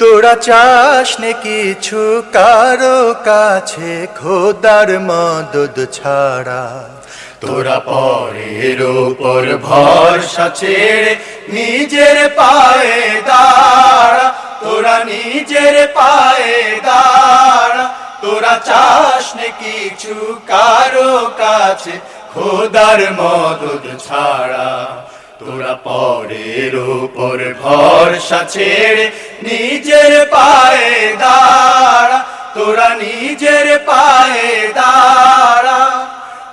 তোরা চাস নে কিছু কারো কাছে খোদার মদদ ছাড়া। তোরা পরের উপর ভরসা ছেড়ে নিজের পায়ে দাঁড়া। তোরা নিজের পায়ে দাঁড়া। তোরা চাস নে কিছু কারো কাছে খোদার মদদ ছাড়া। তোরা পরের উপর ভরসা ছেড়ে নিজের পায়ে দাঁড়া। তোরা নিজের পায়ে দাঁড়া।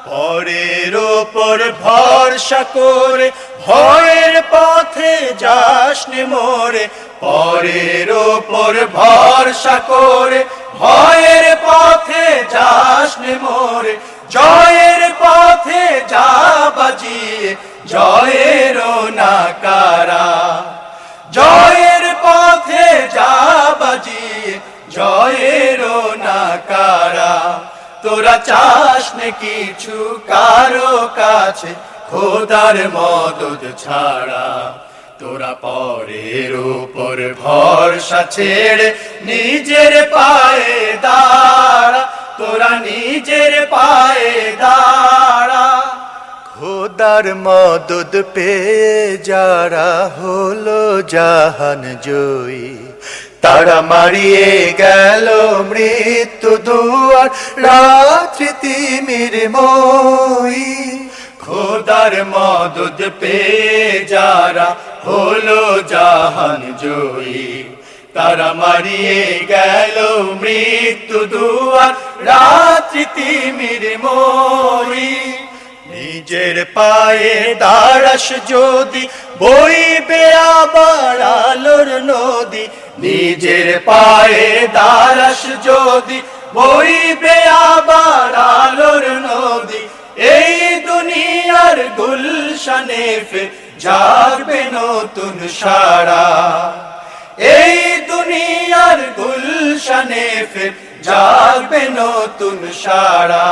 পরের উপর ভরসা করে ভয়ের পথে যাস নে মরে। পরের উপর ভরসা করে ভয়ের পথে যাস নে মরে। জয়ের পথে যা বাজিয়ে জয়েরও নাকারা। জয়ের পথে যা বাজিয়ে জয়েরও নাকারা। তোরা চাস নে কিছু কারো কাছে খোদার মদদ ছাড়া। তোরা পরের উপর ভরসা ছেড়ে নিজের পায়ে দাঁড়া। তোরা নিজের পায়ে দাঁড়া। খোদার মদদ পেয়ে যারা হলো জাহান জয়ী, তারা মারিয়ে গেল মৃত্যু দুয়ার রাত্রি তিমির মই। খোদার মদদ পেয়ে যারা হলো জাহান জয়ী, তারা মারিয়ে গেল মৃত্যু দুয়ার রাত্রি তিমির মই। নিজের পায়ে দাঁড়াস যদি বইবে আবার আলোর নদী। নিজের পায়ে দাঁড়াস যদি বইবে আবার আলোর নদী। এই দুনিয়ার গুলশানে ফের জাগবে নতুন সারা। এই দুনিয়ার গুলশানে ফের জাগবে নতুন সারা।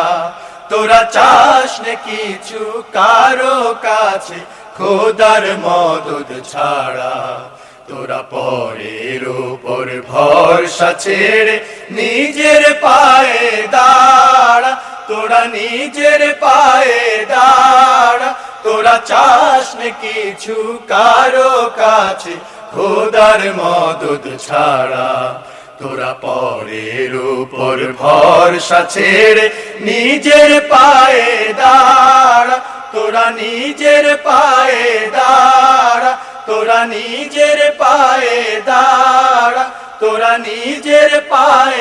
তোরা চাস নে কিছু কারো কাছে খোদার মদদ ছাড়া। তোরা পরের উপর ভরসা ছেড়ে নিজের পায়ে দাঁড়া। তোরা নিজের পায়ে দাঁড়া। তোরা চাস নে কিছু কারো কাছে খোদার মদদ ছাড়া। তোরা পরের উপর ভরসা ছেড়ে নিজের পায়ে দাঁড়া। তোরা নিজের পায়ে দাঁড়া। তোরা নিজের পায়ে দাঁড়া। তোরা নিজের পায়ে